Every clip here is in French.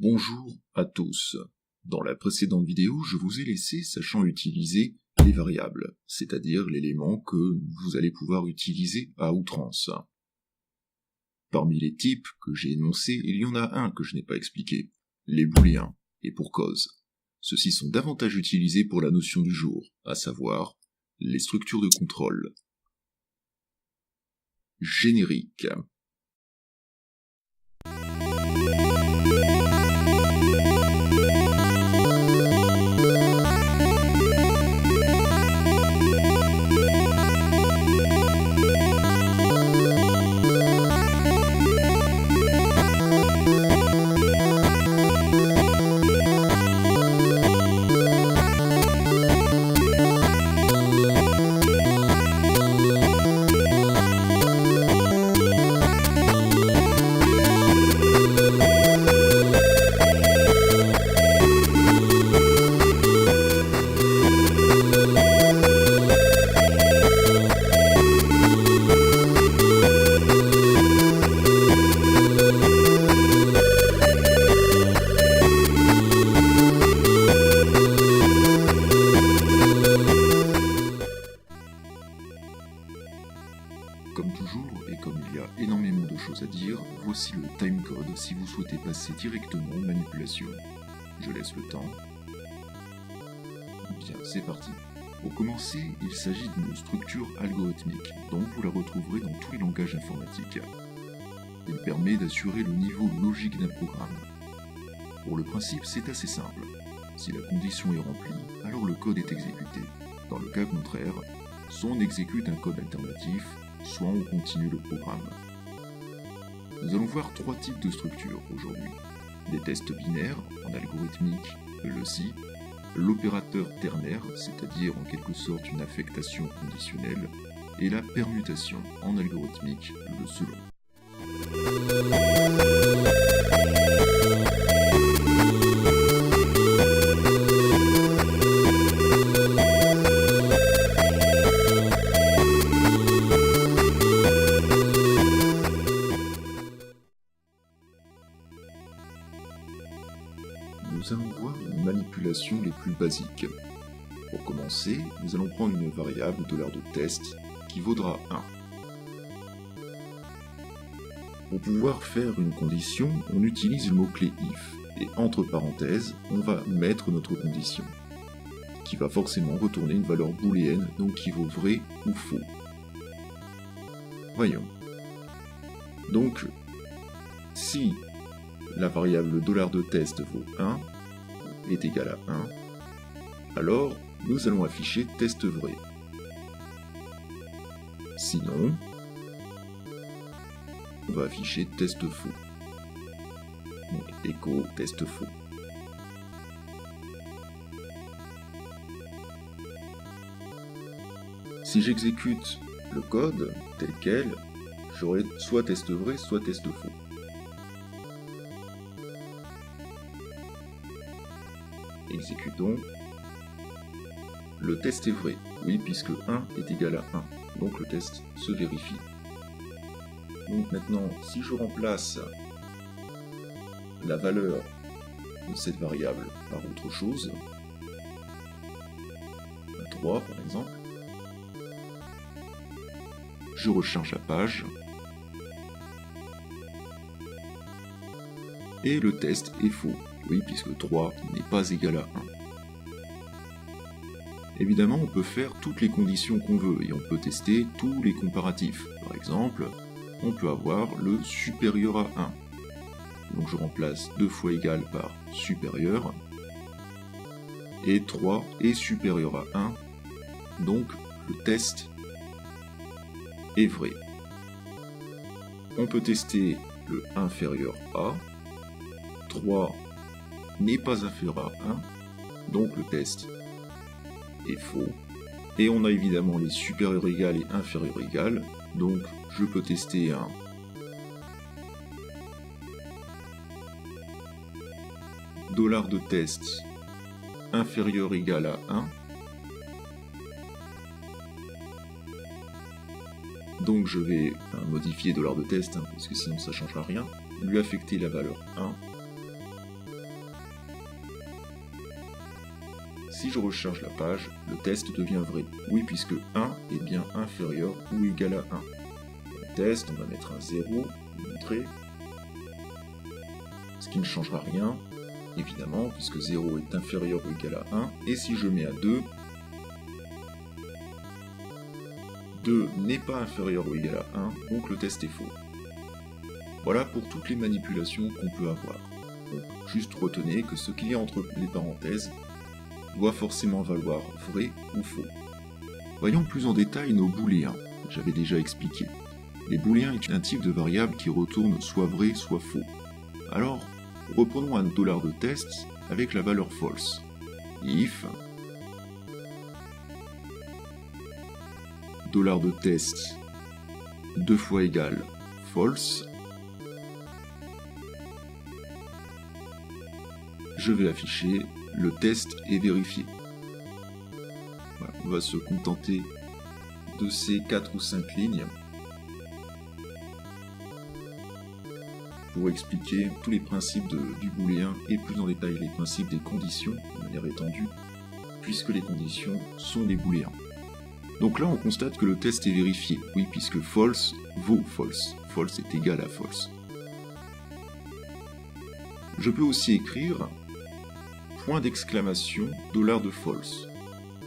Bonjour à tous. Dans la précédente vidéo, je vous ai laissé sachant utiliser les variables, c'est-à-dire l'élément que vous allez pouvoir utiliser à outrance. Parmi les types que j'ai énoncés, il y en a un que je n'ai pas expliqué, les booléens, et pour cause. Ceux-ci sont davantage utilisés pour la notion du jour, à savoir les structures de contrôle. Générique. Comme toujours, et comme il y a énormément de choses à dire, voici le timecode si vous souhaitez passer directement aux manipulations. Je laisse le temps. Bien, c'est parti. Pour commencer, il s'agit d'une structure algorithmique, donc vous la retrouverez dans tous les langages informatiques. Il permet d'assurer le niveau logique d'un programme. Pour le principe, c'est assez simple. Si la condition est remplie, alors le code est exécuté. Dans le cas contraire, soit on exécute un code alternatif, soit on continue le programme. Nous allons voir trois types de structures aujourd'hui. Des tests binaires, en algorithmique, le si, l'opérateur ternaire, c'est-à-dire en quelque sorte une affectation conditionnelle, et la permutation, en algorithmique, le selon. Nous allons voir les manipulations les plus basiques. Pour commencer, nous allons prendre une variable de test qui vaudra 1. Pour pouvoir faire une condition, on utilise le mot-clé if, et entre parenthèses, on va mettre notre condition, qui va forcément retourner une valeur booléenne, donc qui vaut vrai ou faux. Voyons. Donc, si la variable $de vaut 1 est égale à 1, alors nous allons afficher test vrai. Sinon, on va afficher test faux. Donc echo test faux. Si j'exécute le code tel quel, j'aurai soit test vrai, soit test faux. Exécutons. Le test est vrai, oui, puisque 1 est égal à 1, donc le test se vérifie. Donc maintenant, si je remplace la valeur de cette variable par autre chose, un 3 par exemple, je recharge la page, et le test est faux. Oui, puisque 3 n'est pas égal à 1. Évidemment, on peut faire toutes les conditions qu'on veut et on peut tester tous les comparatifs. Par exemple, on peut avoir le supérieur à 1. Donc je remplace 2 fois égal par supérieur. Et 3 est supérieur à 1. Donc le test est vrai. On peut tester le inférieur à. 3 n'est pas inférieur à 1, donc le test est faux. Et on a évidemment les supérieurs égales et inférieurs égales, donc je peux tester un $de test inférieur égal à 1. Donc je vais modifier $de test, parce que sinon ça ne changera rien, lui affecter la valeur 1. si je recharge la page, le test devient vrai. Oui, puisque 1 est bien inférieur ou égal à 1. Le test, on va mettre un 0, pour montrer. Ce qui ne changera rien, évidemment, puisque 0 est inférieur ou égal à 1. Et si je mets à 2, 2 n'est pas inférieur ou égal à 1, donc le test est faux. Voilà pour toutes les manipulations qu'on peut avoir. Donc, juste retenez que ce qu'il y a entre les parenthèses doit forcément valoir vrai ou faux. Voyons plus en détail nos booléens. J'avais déjà expliqué. Les booléens est un type de variable qui retourne soit vrai, soit faux. Alors, reprenons un dollar de test avec la valeur false. If dollar de test 2 fois égal false, je vais afficher le test est vérifié. Voilà, on va se contenter de ces 4 ou 5 lignes pour expliquer tous les principes du booléen et plus en détail les principes des conditions de manière étendue, puisque les conditions sont des booléens. Donc là, on constate que le test est vérifié. Oui, puisque false vaut false. False est égal à false. Je peux aussi écrire point d'exclamation dollar de false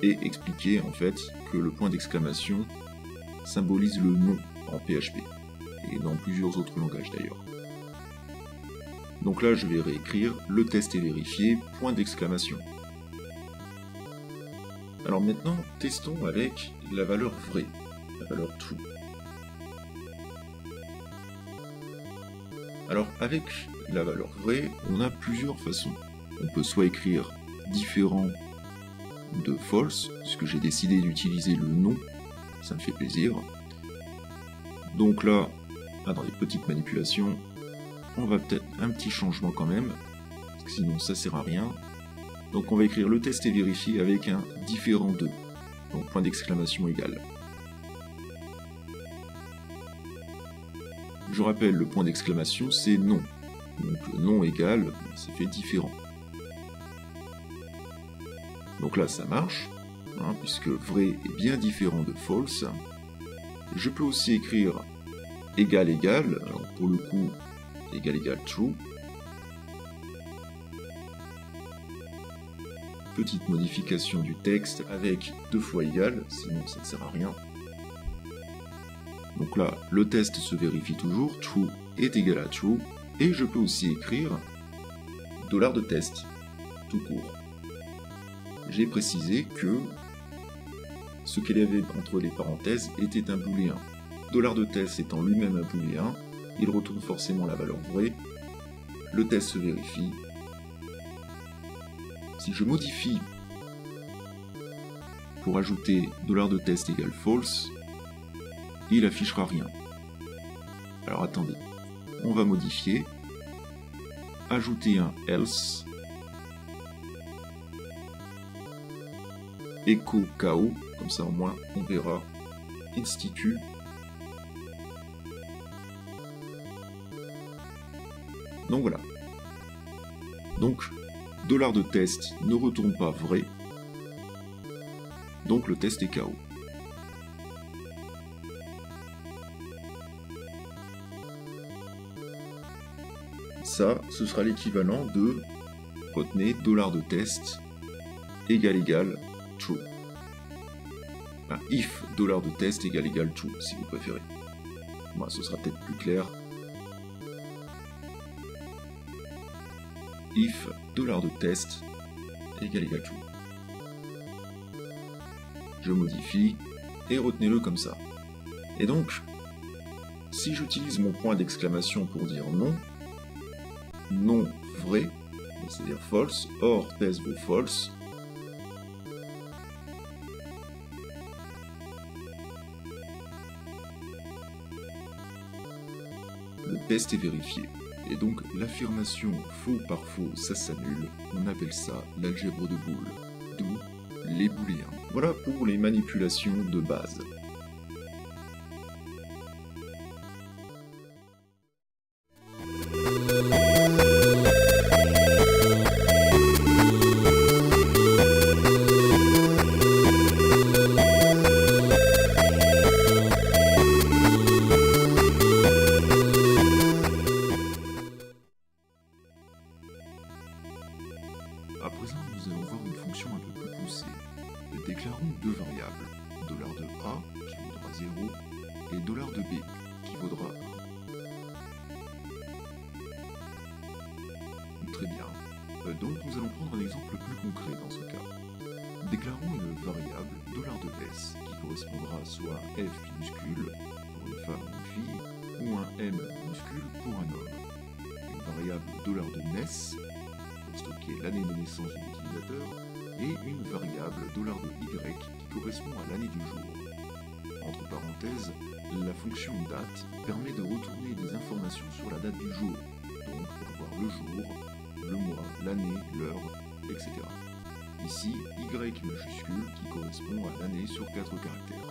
et expliquer en fait que le point d'exclamation symbolise le nom en PHP et dans plusieurs autres langages d'ailleurs. Donc là, je vais réécrire le test est vérifié, point d'exclamation. Alors maintenant, testons avec la valeur vraie, la valeur true. Alors avec la valeur vraie, on a plusieurs façons. On peut soit écrire différent de false, puisque j'ai décidé d'utiliser le nom, ça me fait plaisir. Donc là, dans les petites manipulations, on va peut-être un petit changement quand même, parce que sinon ça sert à rien. Donc on va écrire le test est vérifié avec un différent de, donc point d'exclamation égal. Je rappelle, le point d'exclamation c'est non, donc non égal, ça fait différent. Donc là ça marche, puisque vrai est bien différent de false. Je peux aussi écrire égal égal, alors pour le coup égal égal true. Petite modification du texte avec 2 fois égal, sinon ça ne sert à rien. Donc là, le test se vérifie toujours, true est égal à true, et je peux aussi écrire dollar de test, tout court. J'ai précisé que ce qu'il y avait entre les parenthèses était un booléen. Dollar de test étant lui-même un booléen, il retourne forcément la valeur vraie, le test se vérifie. Si je modifie pour ajouter dollar de test égale false, il affichera rien. Alors attendez, on va modifier, ajouter un else, echo KO, comme ça au moins on verra institut. Donc voilà. Donc, dollar de test ne retourne pas vrai, donc le test est KO. Ça, ce sera l'équivalent de, retenez, dollar de test égal true. Enfin, if dollar de test égal true, si vous préférez. Bon, ce sera peut-être plus clair. If dollar de test égal true. Je modifie et retenez-le comme ça. Et donc, si j'utilise mon point d'exclamation pour dire non, non vrai, c'est-à-dire false, or test vaut false, le test est vérifié. Et donc l'affirmation faux par faux, ça s'annule, on appelle ça l'algèbre de Boole, d'où les booléens. Voilà pour les manipulations de base. Déclarons deux variables, $de A qui vaudra 0 et $de B qui vaudra 1. Très bien. Donc nous allons prendre un exemple plus concret dans ce cas. Déclarons une variable $de S qui correspondra soit à f minuscule pour une femme ou une fille ou un m minuscule pour un homme. Une variable $de NES pour stocker l'année de naissance de l'utilisateur et une variable $de Y qui correspond à l'année du jour. Entre parenthèses, la fonction date permet de retourner des informations sur la date du jour, donc pour avoir le jour, le mois, l'année, l'heure, etc. Ici, Y majuscule qui correspond à l'année sur 4 caractères.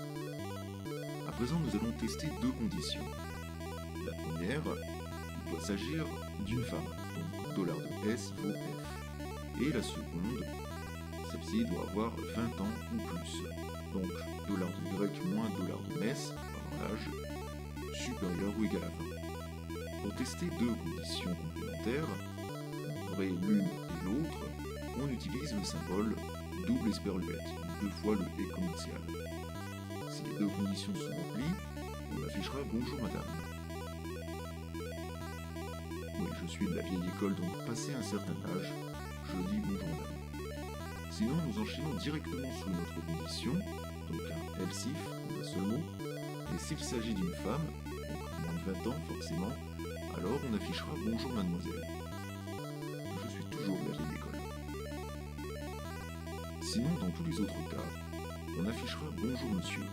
À présent, nous allons tester deux conditions. La première, il doit s'agir d'une femme, donc $de S vaut F. Et la seconde, celle-ci doit avoir 20 ans ou plus. Donc $de Y moins $de NES, par l'âge, supérieur ou égal à 20. Pour tester deux conditions complémentaires, vrai l'une et l'autre, on utilise le symbole double esperluette, deux fois le et commercial. Si les deux conditions sont remplies, on affichera bonjour madame. Oui, je suis de la vieille école, donc passé un certain âge, je dis bonjour madame. Sinon, nous enchaînons directement sur notre condition, donc un else if, en un seul mot, et s'il s'agit d'une femme, donc moins de 20 ans forcément, alors on affichera bonjour mademoiselle. Je suis toujours de la vieille école. Sinon, dans tous les autres cas, on affichera bonjour monsieur.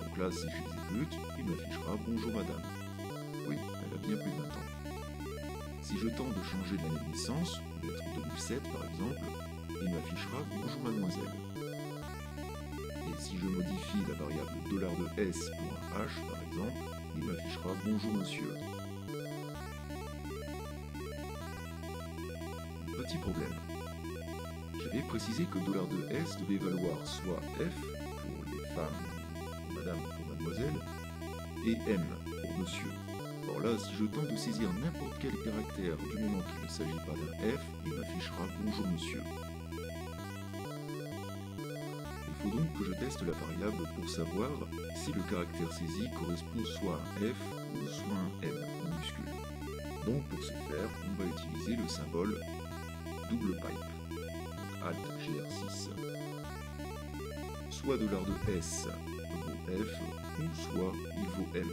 Donc là, si je l'exécute, il m'affichera bonjour madame. Oui, elle a bien plus de 20 ans. Si je tente de changer l'année de naissance, peut-être 2007 par exemple, il m'affichera bonjour mademoiselle. Et si je modifie la variable $de S pour un H par exemple, il m'affichera bonjour monsieur. Petit problème. J'avais précisé que $de S devait valoir soit F pour les femmes, pour madame, pour mademoiselle, et M pour monsieur. Or là, si je tente de saisir n'importe quel caractère du moment qu'il ne s'agit pas d'un F, il m'affichera bonjour monsieur. Il faut donc que je teste la variable pour savoir si le caractère saisi correspond soit à un F ou soit à un M minuscule. Donc pour ce faire, on va utiliser le symbole double pipe, donc Alt GR6. Soit $de S vaut F, ou soit il vaut M.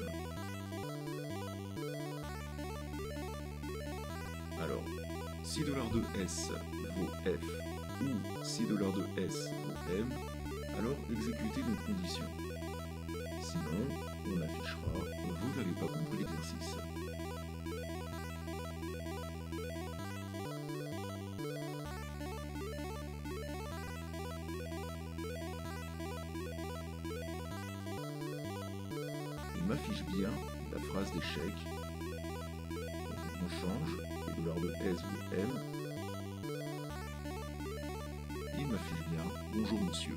Alors, si $de S vaut F, ou si $de S vaut M, alors exécutez nos conditions. Sinon, on affichera « Vous n'avez pas compris l'exercice ». Il m'affiche bien la phrase d'échec. On change, et $de S vaut M. Il m'affiche bien « Bonjour monsieur ».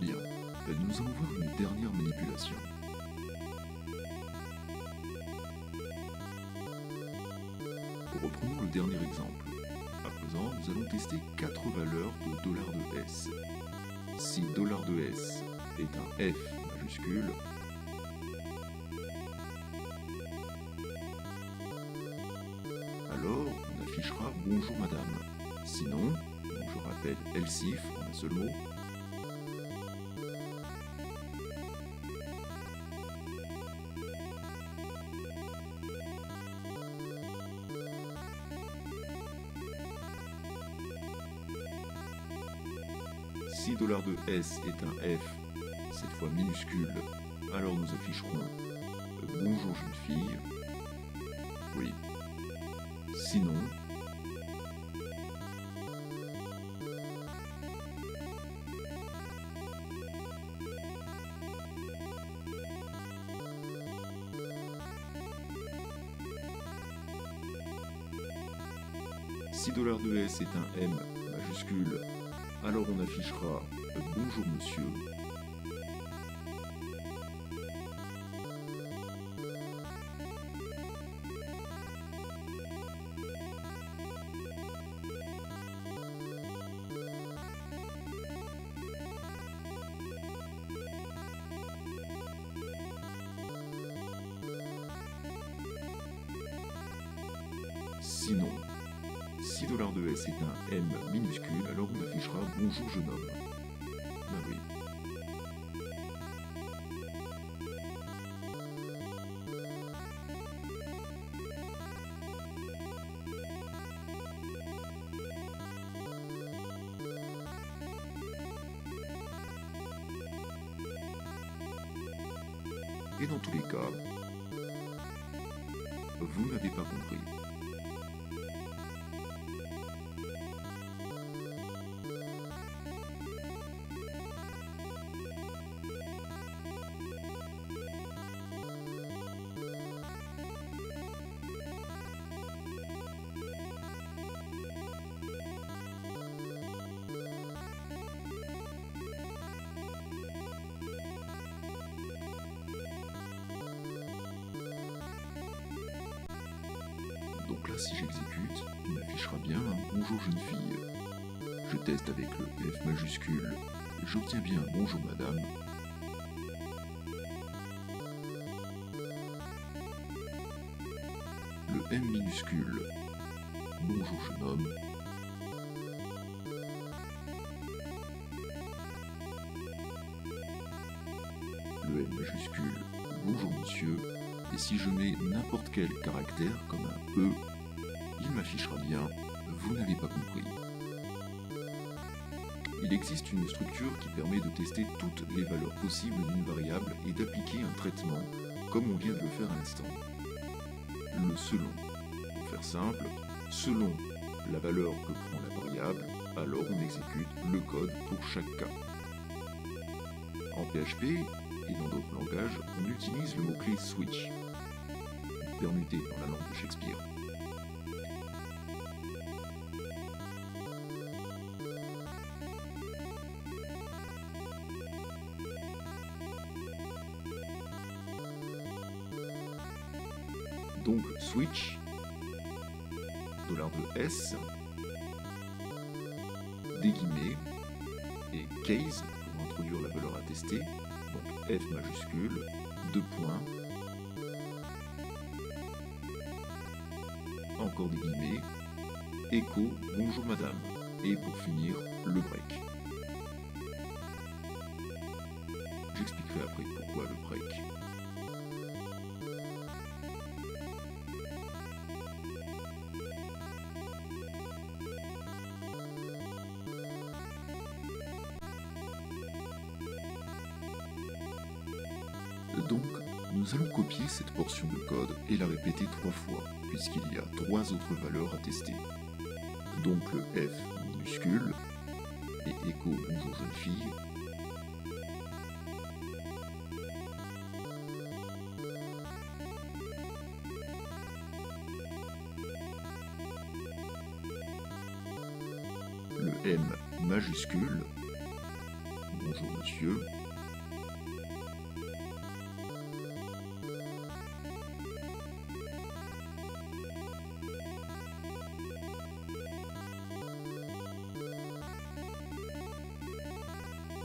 Bien, nous allons voir une dernière manipulation. Reprenons le dernier exemple. À présent, nous allons tester 4 valeurs de $de S. Si $de S est un F majuscule, alors on affichera bonjour madame. Sinon, je rappelle else if en un seul mot, si $de S est un F, cette fois minuscule, alors nous afficherons bonjour jeune fille. Oui. Sinon, si $2S est un M majuscule, alors on affichera bonjour monsieur. Sinon, si $2S est un M minuscule, alors on affichera bonjour jeune homme. Ben oui. Et dans tous les cas, vous n'avez pas compris. Donc là, si j'exécute, il m'affichera bien un bonjour jeune fille. Je teste avec le F majuscule, j'obtiens bien bonjour madame. Le M minuscule, bonjour jeune homme. Le M majuscule, bonjour monsieur. Et si je mets n'importe quel caractère, comme un E, il m'affichera bien « Vous n'avez pas compris ». Il existe une structure qui permet de tester toutes les valeurs possibles d'une variable et d'appliquer un traitement, comme on vient de le faire à l'instant. Le selon. Pour faire simple, selon la valeur que prend la variable, alors on exécute le code pour chaque cas. En PHP, et dans d'autres langages, on utilise le mot-clé switch, permuté dans la langue de Shakespeare. Donc switch, $S, des guillemets, et case pour introduire la valeur à tester, donc F majuscule, 2 points, encore des guillemets, écho, bonjour madame, et pour finir, le break. J'expliquerai après pourquoi le break. Donc, nous allons copier cette portion de code et la répéter 3 fois, puisqu'il y a 3 autres valeurs à tester. Donc le F minuscule, et écho bonjour jeune fille, le M majuscule, bonjour monsieur,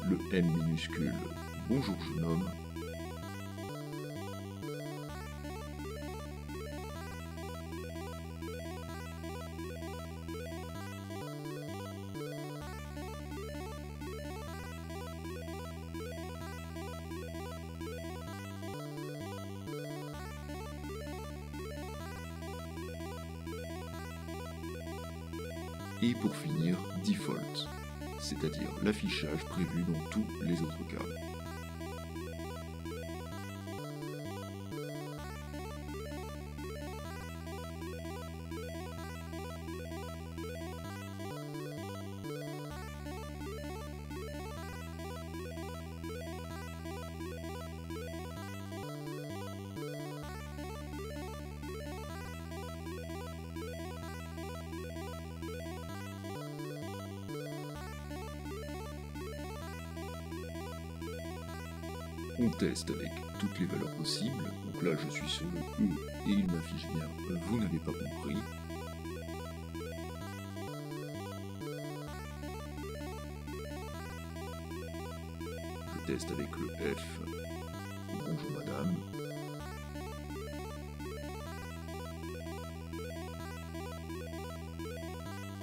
le M minuscule, bonjour jeune homme, et pour finir, default, c'est-à-dire l'affichage prévu dans tous les autres cas. on teste avec toutes les valeurs possibles. Donc là, je suis sur le E et il m'affiche bien « Vous n'avez pas compris ». Je teste avec le F. Bonjour madame.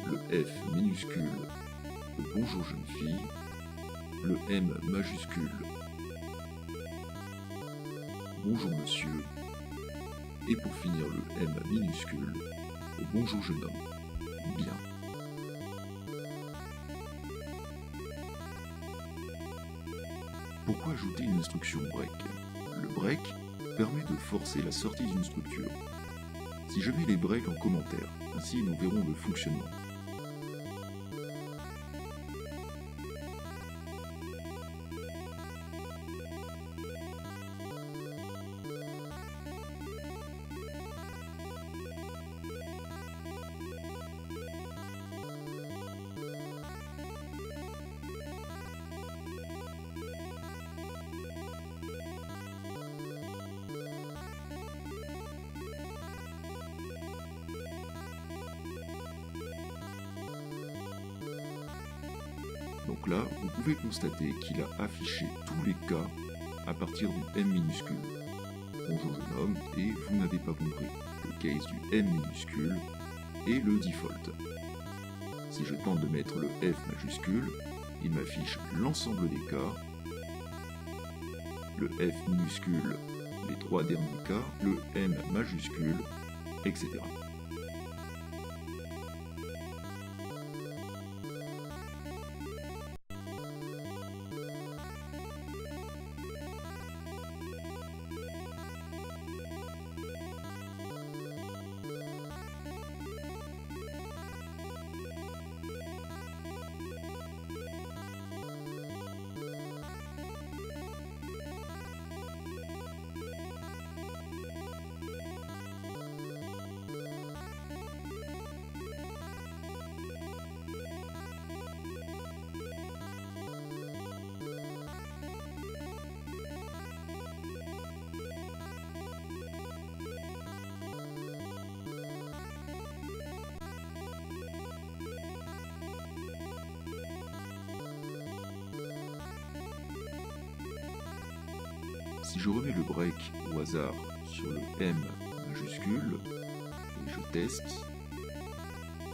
Le F minuscule. Bonjour jeune fille. Le M majuscule. Bonjour monsieur. Et pour finir le M minuscule. Bonjour jeune homme. Bien. Pourquoi ajouter une instruction break? Le break permet de forcer la sortie d'une structure. Si je mets les breaks en commentaire, ainsi nous verrons le fonctionnement. Donc là, vous pouvez constater qu'il a affiché tous les cas à partir du M minuscule. Bonjour jeune homme, et vous n'avez pas compris. Le case du M minuscule et le default. Si je tente de mettre le F majuscule, il m'affiche l'ensemble des cas. Le F minuscule, les 3 derniers cas, le M majuscule, etc. Si je remets le break au hasard sur le M majuscule, et je teste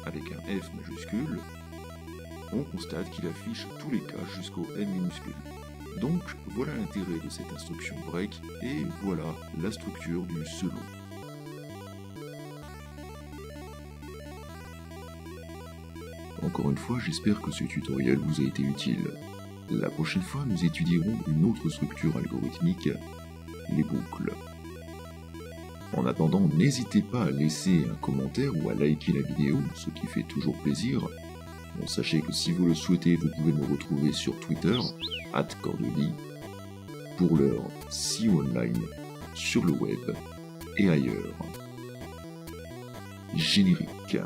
avec un F majuscule, on constate qu'il affiche tous les cas jusqu'au M minuscule. Donc voilà l'intérêt de cette instruction break, et voilà la structure du selon. Encore une fois, j'espère que ce tutoriel vous a été utile. La prochaine fois, nous étudierons une autre structure algorithmique, les boucles. En attendant, n'hésitez pas à laisser un commentaire ou à liker la vidéo, ce qui fait toujours plaisir. Bon, sachez que si vous le souhaitez, vous pouvez me retrouver sur Twitter, @Cordeli. Pour l'heure, see you online, sur le web et ailleurs. Générique.